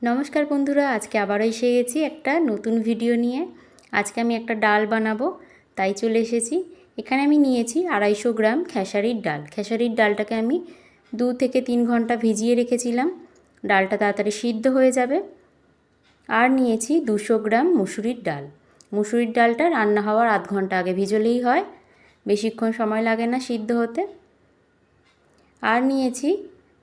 নমস্কার বন্ধুরা, আজকে আবারও এসে গেছি একটা নতুন ভিডিও নিয়ে। আজকে আমি একটা ডাল বানাবো, তাই চলে এসেছি। এখানে আমি নিয়েছি 250 গ্রাম খেসারির ডাল। খেসারির ডালটাকে আমি 2 থেকে 3 ঘন্টা ভিজিয়ে রেখেছিলাম, ডালটা তাড়াতাড়ি সিদ্ধ হয়ে যাবে। আর নিয়েছি 200 গ্রাম মুসুরির ডাল। মুসুরির ডালটা রান্না হওয়ার আধ ঘন্টা আগে ভিজলেই হয়, বেশিক্ষণ সময় লাগে না সিদ্ধ হতে। আর নিয়েছি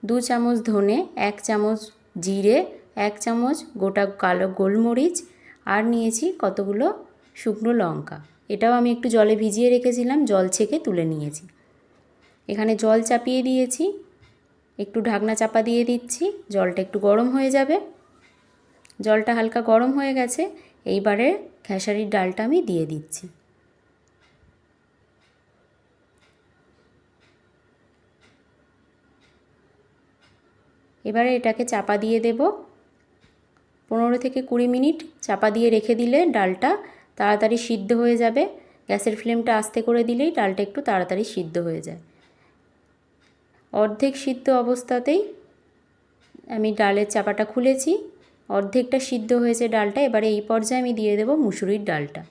2 চামচ ধনে, 1 চামচ জিরে, 1 চামচ গোটা কালো গোলমরিচ, আর নিয়েছি কতগুলো শুকনো লঙ্কা। এটাও আমি একটু জলে ভিজিয়ে রেখেছিলাম, জল ছেঁকে তুলে নিয়েছি। এখানে জল চাপিয়ে দিয়েছি, একটু ঢাকনা চাপা দিয়ে দিচ্ছি, জলটা একটু গরম হয়ে যাবে। জলটা হালকা গরম হয়ে গেছে, এইবারে খেসারির ডালটা আমি দিয়ে দিচ্ছি। এবারে এটাকে চাপা দিয়ে দেব। 15 থেকে 20 মিনিট চাপা দিয়ে রেখে দিলে ডালটা তাড়াতাড়ি সিদ্ধ হয়ে যাবে। গ্যাসের ফ্লেমটা আস্তে করে দিলেই ডালটা একটু তাড়াতাড়ি সিদ্ধ হয়ে যায়। অর্ধেক সিদ্ধ অবস্থাতেই আমি ডালের চাপাটা খুলেছি, অর্ধেকটা সিদ্ধ হয়েছে ডালটা। এবারে এই পর্যায়ে আমি দিয়ে দেব মুসুরির ডালটা।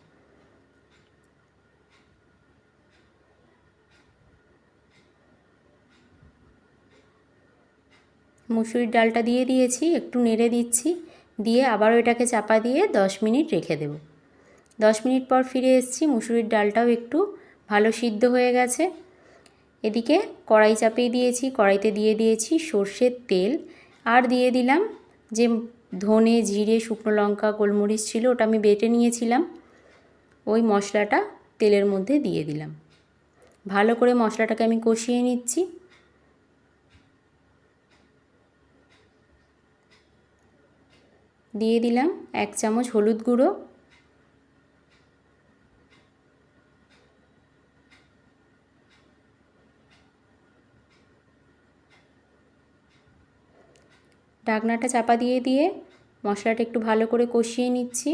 মুসুরির ডালটা দিয়ে দিয়েছি, একটু নেড়ে দিচ্ছি, দিয়ে আবারও এটাকে চাপা দিয়ে 10 মিনিট রেখে দেব। 10 মিনিট পর ফিরে এসেছি, মুসুরির ডালটাও একটু ভালো সিদ্ধ হয়ে গেছে। এদিকে কড়াই চাপিয়ে দিয়েছি, কড়াইতে দিয়ে দিয়েছি সর্ষের তেল, আর দিয়ে দিলাম যে ধনে, জিরে, শুকনো লঙ্কা, গোলমরিচ ছিল, ওটা আমি বেটে নিয়েছিলাম, ওই মশলাটা তেলের মধ্যে দিয়ে দিলাম। ভালো করে মশলাটাকে আমি কষিয়ে নিচ্ছি। দিয়ে দিলাম 1 চামচ হলুদ গুঁড়ো, ঢাকনাটা চাপা দিয়ে দিয়ে মশলাটা একটু ভালো করে কষিয়ে নিচ্ছি।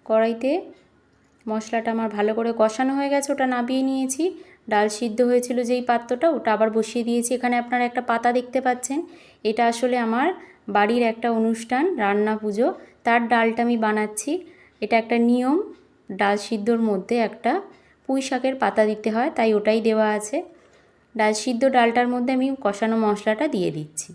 কড়াইতে মশলাটা আমার ভালো করে কষানো হয়ে গেছে, ওটা নামিয়ে নিয়েছি। ডাল সিদ্ধ হয়েছিল যেই পাত্রটা, ওটা আবার বসিয়ে দিয়েছি। এখানে আপনারা একটা পাতা দেখতে পাচ্ছেন, এটা আসলে আমার বাড়ির একটা অনুষ্ঠান, রান্না পুজো, তার ডালটা আমি বানাচ্ছি। এটা একটা নিয়ম, ডাল সিদ্ধর মধ্যে একটা পুঁই শাকের পাতা দিতে হয়, তাই ওটাই দেওয়া আছে। ডাল সিদ্ধ ডালটার মধ্যে আমি কষানো মশলাটা দিয়ে দিচ্ছি।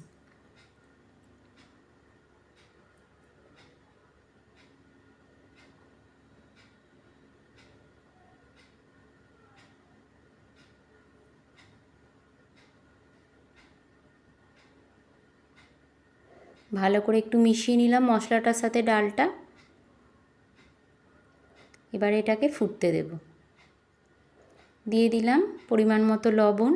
ভালো করে একটু মিশিয়ে নিলাম মশলাটার সাথে ডালটা। এবার এটাকে ফুটতে দেব। দিয়ে দিলাম পরিমাণ মতো লবণ,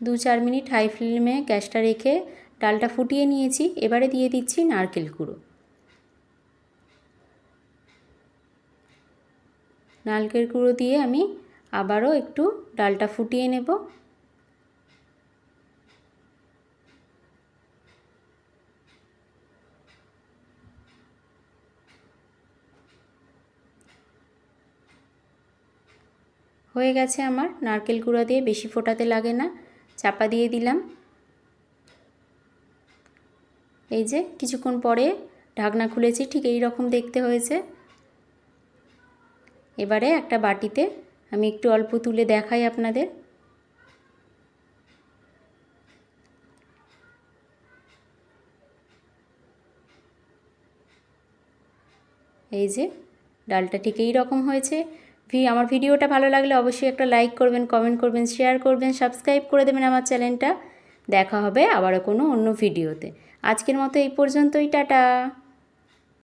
দু 4 মিনিট হাই ফ্লেমে গ্যাসটা রেখে ডালটা ফুটিয়ে নিয়েছি। এবারে দিয়ে দিচ্ছি নারকেল কুড়ো। নারকেল কুড়ো দিয়ে আমি আবারও একটু ডালটা ফুটিয়ে নেব। হয়ে গেছে আমার, নারকেল কুড়ো দিয়ে বেশি ফোটাতে লাগে না। চাপা দিয়ে দিলাম। এই যে কিছুক্ষণ পরে ঢাকনা খুলেছি, ঠিক এই রকম দেখতে হয়েছে। এবারে একটা বাটিতে আমি একটু অল্প তুলে দেখাই আপনাদের। এই যে ডালটা ঠিক এই রকম হয়েছে। আমার ভিডিওটা ভালো লাগলে অবশ্যই একটা লাইক করবেন, কমেন্ট করবেন, শেয়ার করবেন, সাবস্ক্রাইব করে দেবেন আমার চ্যানেলটা। দেখা হবে আবারও কোনো অন্য ভিডিওতে। আজকের মতো এই পর্যন্তই, টাটা।